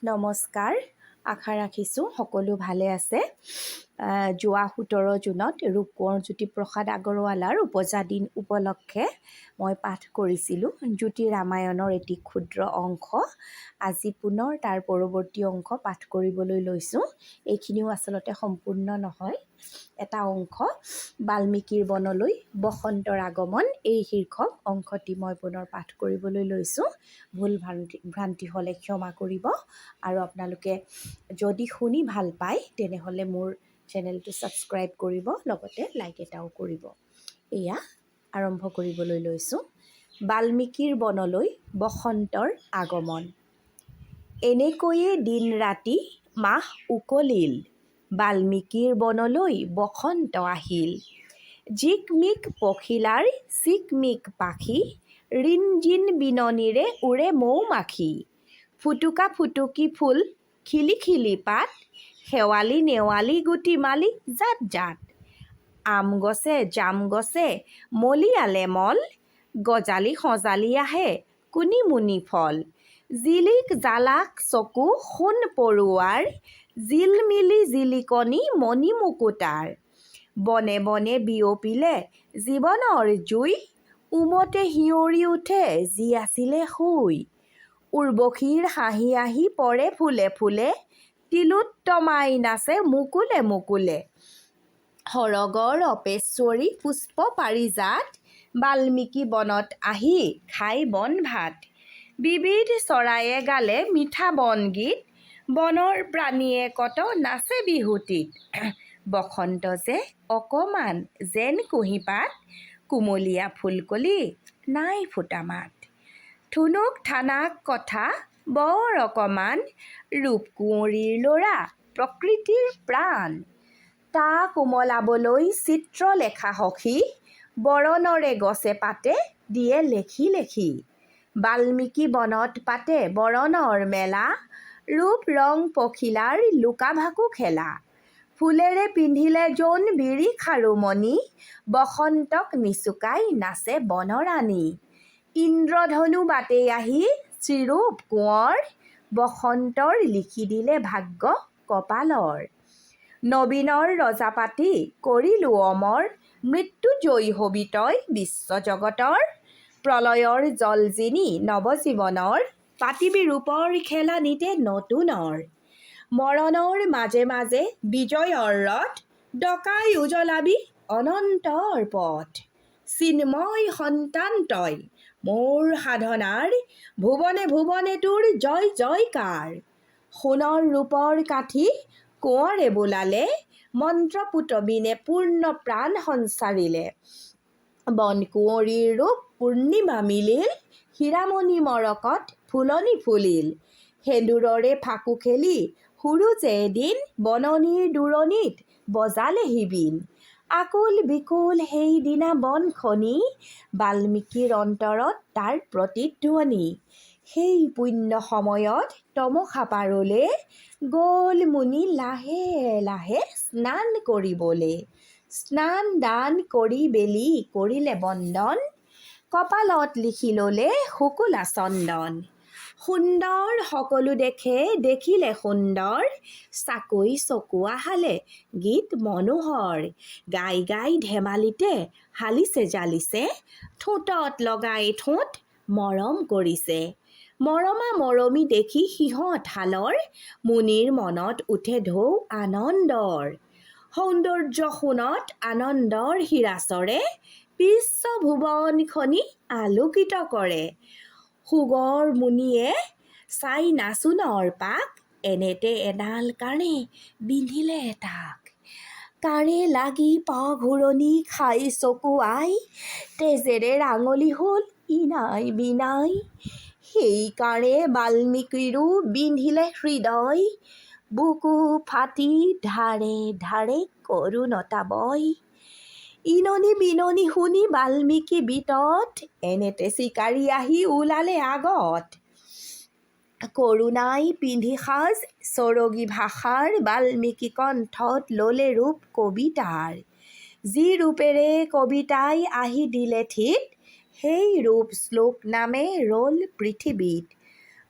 নমস্কাৰ। আশা ৰাখিছোঁ সকলো ভালে আছে। যোৱা 17 জুনত ৰূপকোঁৱৰ জ্যোতিপ্ৰসাদ আগৰৱালাৰ ওপজা দিন উপলক্ষে মই পাঠ কৰিছিলোঁ জ্যোতি ৰামায়ণৰ এটি ক্ষুদ্ৰ অংশ। আজি পুনৰ তাৰ পৰৱৰ্তী অংশ পাঠ কৰিবলৈ লৈছোঁ। এইখিনিও আচলতে সম্পূৰ্ণ নহয়, এটা অংশ। বাল্মীকিৰ বনলৈ বসন্তৰ আগমন, এই শীৰ্ষক অংশটি মই পুনৰ পাঠ কৰিবলৈ লৈছোঁ। ভুল ভ্ৰান্তি হ'লে ক্ষমা কৰিব আৰু আপোনালোকে যদি শুনি ভাল পায় তেনেহ'লে মোৰ চেনেলটো ছাবস্ক্ৰাইব কৰিব, লগতে লাইক এটাও কৰিব। এয়া আৰম্ভ কৰিবলৈ লৈছোঁ। বাল্মীকিৰ বনলৈ বসন্তৰ আগমন। এনেকৈয়ে দিন ৰাতি মাহ উকলিল, বাল্মীকিৰ বনলৈ বসন্ত আহিল। জিকমিক পখিলাৰ চিকমিক পাখি, ৰিনজিন বিননিৰে উৰে মৌ মাখি। ফুটুকা ফুটুকি ফুল, খিলি খিলি পাত, শেৱালি নেৱালি গুটি মালি জাত জাত। আম গছে জাম গছে মলিয়ালে মল, গজালি সজালি আহে কুনি মুনি ফল। জিলিক জালাক চকু সোণ পৰুৱাৰ, জিলমিলি জিলিকনি মণি মুকুতাৰ। বনে বনে বিয়পিলে জীৱনৰ জুই, উমতে শিয়ৰি উঠে যি আছিলে শুই। উৰ্বশীৰ হাঁহি আহি পৰে ফুলে ফুলে, তিলোত্তমাই নাচে মুকুলে মুকুলে। সৰগৰ অপেশ্বৰী পুষ্প পাৰিজাত, বাল্মীকি বনত আহি খাই বন ভাত। বিবিধ চৰায়ে গালে মিঠা বনগীত, বনৰ প্ৰাণীয়ে কত নাচে বিহুটিত। বসন্ত যে অকমান যেন কুঁহিপাত, কুমলীয়া ফুলকলি নাই ফুটা মাত। ঠুনুক ঠানাক কথা বৰ অকমান, ৰূপকুঁৱৰীৰ ল'ৰা প্ৰকৃতিৰ প্ৰাণ। তা কোমলাবলৈ চিত্ৰলেখা সখী, বৰণৰে গছে পাতে দিয়ে লেখি লেখি। বাল্মীকি বনত পাতে বৰণৰ মেলা, ৰূপ ৰং পখিলাৰ লুকা ভাকু খেলা। ফুলেৰে পিন্ধিলে জোন বিৰি খাৰুমণি, বসন্তক নিচুকাই নাচে বনৰাণী। ইন্দ্ৰধনু বাটেই আহি শ্ৰীৰূপ কোঁৱৰ, বসন্তৰ লিখি দিলে ভাগ্য কপালৰ। নবীনৰ ৰজাপাতি কৰিলো অমৰ, মৃত্যুজয়ী হবি তই বিশ্বজগতৰ। প্ৰলয়ৰ জলজিনি নৱজীৱনৰ, পাতিবি ৰূপৰ খেলা নিতে নতুনৰ। মৰণৰ মাজে মাজে বিজয়ৰ ৰথ, ডকাই উজলাবি অনন্তৰ পথ। চিন্ময় সন্তান তই মোৰ সাধনাৰ, ভুৱনে ভুৱনে তোৰ জয় জয়কাৰ। সোণৰ ৰূপৰ কাঠি কোঁৱৰে বোলালে, মন্ত্ৰপুত বিনে পূৰ্ণ প্ৰাণ সঞ্চাৰিলে। বনকুঁৱৰীৰ ৰূপ পূৰ্ণিমা মিলিল, হীৰামণি মৰকত ফুলনি ফুলিল। সেন্দুৰৰে ফাকু খেলি সুৰুজে এদিন, বননিৰ দূৰণিত বজালেহি বীণ। আকুল বিকুল সেইদিনা বনখনি, বাল্মীকিৰ অন্তৰত তাৰ প্ৰতিধ্বনি। সেই পুণ্য সময়ত তমসা পাৰলে, গ'ল মুনি লাহে লাহে স্নান কৰিবলে। স্নান দান কৰি বেলি কৰিলে বন্দন, কপালত লিখি ল'লে শুকুলা চন্দন। সুন্দৰ সকলো দেখে দেখিলে সুন্দৰ, চাকৈ চকু আহালে গীত মনোহৰ। গাই গাই ধেমালিতে হালিছে জালিছে, ঠোঁটত লগাই ঠোঁট মৰম কৰিছে। মৰমা মৰমী দেখি সিহঁত হালৰ, মুনিৰ মনত উঠে ঢৌ আনন্দৰ। সৌন্দৰ্য সোণত আনন্দৰ হীৰাচৰে, বিশ্বভুৱনখনি আলোকিত কৰে। সুগৰ মুনিয়ে চাই নাচোনৰ পাক, এনেতে এডাল কাণে বিন্ধিলে তাক। কাণে লাগি পাঘূৰণি খাই চকু আই, তেজেৰে ৰাঙলী হ'ল ইনাই বিনাই। সেই কাণে বাল্মীকিৰো বিন্ধিলে হৃদয়, বুকু ফাটি ধাৰে ধাৰে কৰোণতা বয়। ইননি বিননি শুনি বাল্মীকি বিতত, এনেতে চিকাৰী আহি ওলালে আগত। কৰোণাই পিন্ধি সাজ চৰগী ভাষাৰ, বাল্মীকি কণ্ঠত ল'লে ৰূপ কবিতাৰ। যি ৰূপেৰে কবিতাই আহি দিলে থিত, সেই ৰূপ শ্লোক নামে ৰ'ল পৃথিৱীত।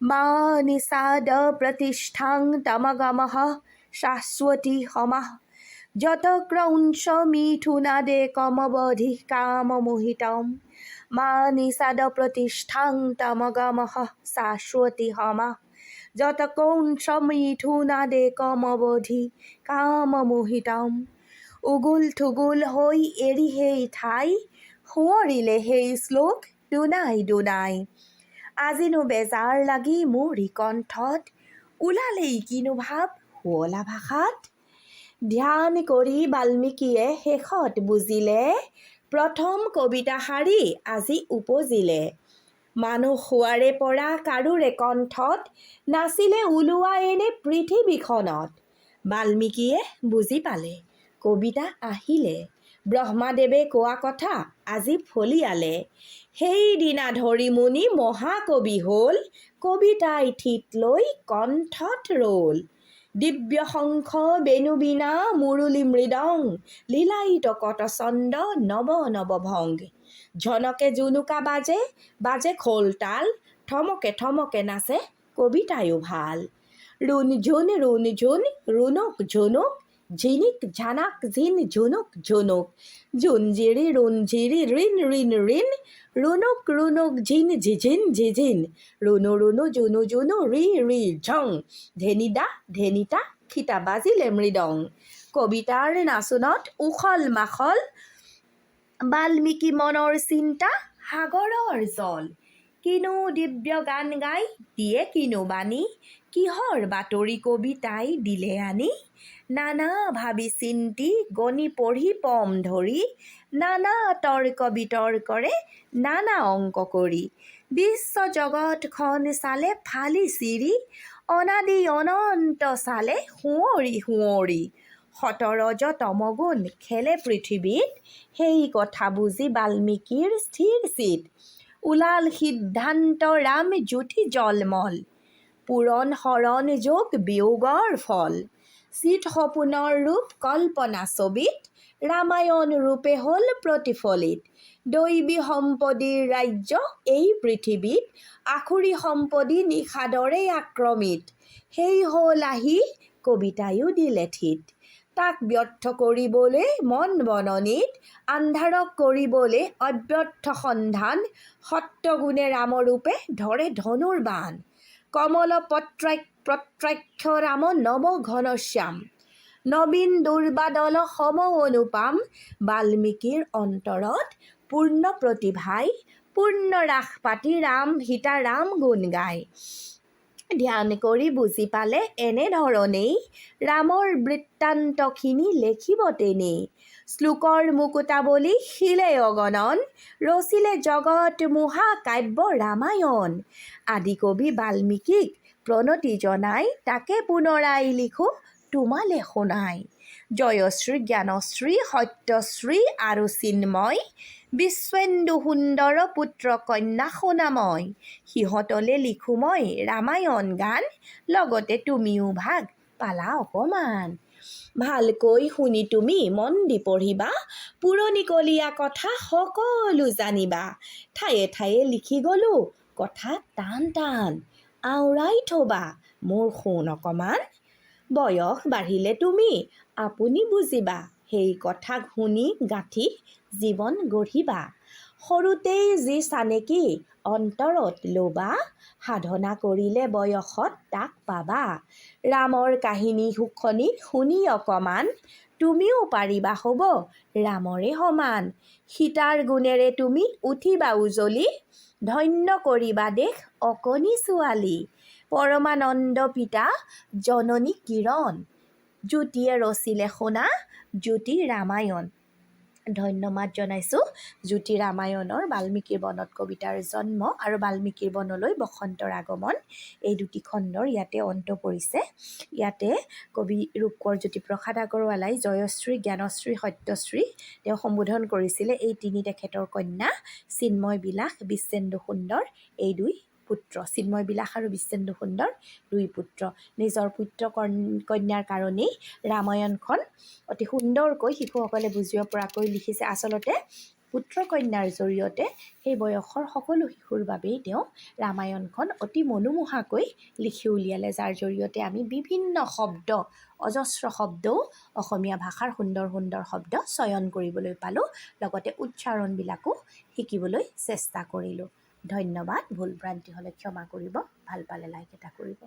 মা নিষাদ প্ৰতিষ্ঠাং তমগমঃ শাশ্বতী সমাহ যত ক্ৰৌঞ্চ মিথুনাদে কমবধি কামমোহিতম মা নিষাদ প্ৰতিষ্ঠাং তমগমঃ শাশ্বতী সমাহ যত ক্ৰৌঞ্চ মিথুনাদে কমবধি কামমোহিতম উগুল থুগুল হৈ এৰি সেই ঠাই সোঁৱৰিলে সেই শ্লোক দুনাই দুনাই আজিনো বেজাৰ লাগি মোৰ কণ্ঠত ওলালেই কিনো ভাৱ শুৱলা ভাষাত ধ্যান কৰি বাল্মীকিয়ে শেষত বুজিলে প্ৰথম কবিতা শাৰী আজি উপজিলে মানুহ শুৱাৰে পৰা কাৰোৰে কণ্ঠত নাছিলে ওলোৱা এনে পৃথিৱীখনত বাল্মীকিয়ে বুজি পালে কবিতা আহিলে ব্ৰহ্মাদেৱে কোৱা কথা আজি ফলিয়ালে সেইদিনা ধৰি মুনি মহাকবি হ'ল কবিতাই ঠিত লৈ কণ্ঠত ৰ'ল দিব্য শংখ বেণুবীণা মুৰুলী মৃদং লীলায়িত কটচণ্ড নৱ নৱ ভংগ ঝনকে জুনুকা বাজে বাজে খোল তাল থমকে থমকে নাচে কবিতায়ো ভাল ৰুণ ঝুন ৰুণক ঝুনুক ঝিনিক ঝানাক ঝিন ঝুনুক ঝুনুক ঝুনঝিৰি ৰুণঝিৰি ৰিন ৰিন ৰিন ৰুণুক ৰুণুক ঝিন ঝিঝিন ঝিঝিন ৰুণু ৰুণু জুনু জুনু ৰি ৰি ঝং ধেনিদা ধেনিতা খিতা বাজিলে মৃদং কবিতাৰ নাচোনত উখল মাখল বাল্মীকি মনৰ চিন্তা সাগৰৰ জল কিনো দিব্য গান গাই দিয়ে কিনো বাণী কিহৰ বাতৰি কবিতাই দিলে আনি নানা ভাবি চিন্তি গণি পঢ়ি পম ধৰি নানা তৰ্ক বিতৰ্কৰে নানা অংক কৰি বিশ্ব জগতখন চালে ফালি চিৰি অনাদি অনন্ত চালে সোঁৱৰি সোঁৱৰি সতৰজ তমগুণ খেলে পৃথিৱীত সেই কথা বুজি বাল্মীকিৰ স্থিৰ চিত ওলাল সিদ্ধান্ত ৰাম জ্যোতি জলমল পূৰণ শৰণ যোগ বিয়োগৰ ফল চিত সপোনৰ ৰূপ কল্পনা ছবিত ৰামায়ণ ৰূপে হ'ল প্ৰতিফলিত দৈবী সম্পদীৰ ৰাজ্য এই পৃথিৱীত আখুৰি সম্পদী নিষাদৰে আক্ৰমিত সেই হ'ল আহি কবিতায়ো দিলে ঠিত তাক ব্যৰ্থ কৰিবলৈ মন বননিত আন্ধাৰক কৰিবলৈ অব্যৰ্থ সন্ধান সত্যগুণে ৰামৰূপে ধৰে ধনুৰ বাণ কমল প্ৰত্ৰাক্ষ ৰাম নৱ ঘনশ্যাম নবীন দুৰ্বাদল সম অনুপাম বাল্মীকিৰ অন্তৰত পূৰ্ণ প্ৰতিভাই পূৰ্ণ ৰাস পাতি ৰাম সীতা ৰাম গুণ গায় ধ্যান কৰি বুজি পালে এনেধৰণেই ৰামৰ বৃত্তান্তখিনি লেখিব তেনেই শ্লোকৰ মুকুতাৱলী শিলে অগণন ৰচিলে জগত মহাকাব্য ৰামায়ণ আদিকবি বাল্মীকিক প্ৰণতি জনাই তাকে পুনৰাই লিখোঁ তোমালে শুনাই জয়শ্ৰী জ্ঞানশ্ৰী সত্যশ্ৰী আৰু চিন্ময় বিশ্বেন্দু সুন্দৰ পুত্ৰ কন্যা সোণাময় সিহঁতলে লিখোঁ মই ৰামায়ণ গান লগতে তুমিও ভাগ পালা অকণমান ভালকৈ শুনি তুমি মন দি পঢ়িবা পুৰণিকলীয়া কথা সকলো জানিবা ঠায়ে ঠায়ে লিখি গ'লোঁ কথা টান টান আওৰাই থবা মোৰ শুন অকণমান বয়স বাঢ়িলে তুমি আপুনি বুজিবা সেই কথা শুনি গাঁঠি জীৱন গঢ়িবা সৰুতেই যি চানেকি অন্তৰত ল'বা সাধনা কৰিলে বয়সত তাক পাবা ৰামৰ কাহিনী শুনি শুনি অকণমান তুমিও পাৰিবা হ'ব ৰামৰে সমান সীতাৰ গুণেৰে তুমি উঠিবা উজলি ধন্য কৰিবা দেশ অকণি ছোৱালী পৰমানন্দ পিতা জননী কিৰণ জ্যোতিয়ে ৰচিলে শুনা জ্যোতি ৰামায়ণ ধন্যবাদ জনাইছোঁ জ্যোতি ৰামায়ণৰ বাল্মীকিৰ বনত কবিতাৰ জন্ম আৰু বাল্মীকিৰ বনলৈ বসন্তৰ আগমন এই দুটি খণ্ডৰ ইয়াতে অন্ত পৰিছে ইয়াতে কবি ৰূপকোঁৱৰ জ্যোতিপ্ৰসাদ আগৰৱালাই জয়শ্ৰী জ্ঞানশ্ৰী সত্যশ্ৰী তেওঁ সম্বোধন কৰিছিলে এই তিনি তেখেতৰ কন্যা চিন্ময় বিলাস বিশ্বেন্দু সুন্দৰ এই দুই পুত্ৰ চিন্ময় বিলাস আৰু বিশ্বেন্দু সুন্দৰ দুই পুত্ৰ নিজৰ পুত্ৰ কন্যাৰ কাৰণেই ৰামায়ণখন অতি সুন্দৰকৈ শিশুসকলে বুজিব পৰাকৈ লিখিছে আচলতে পুত্ৰ কন্যাৰ জৰিয়তে সেই বয়সৰ সকলো শিশুৰ বাবেই তেওঁ ৰামায়ণখন অতি মনোমোহাকৈ লিখি উলিয়ালে, যাৰ জৰিয়তে আমি বিভিন্ন শব্দ, অজস্ৰ শব্দও অসমীয়া ভাষাৰ সুন্দৰ সুন্দৰ শব্দ চয়ন কৰিবলৈ পালোঁ, লগতে উচ্চাৰণবিলাকো শিকিবলৈ চেষ্টা কৰিলোঁ। ধন্যবাদ। ভুল ভ্ৰান্তি হ'লে ক্ষমা কৰিব, ভাল পালে লাইক এটা কৰিব।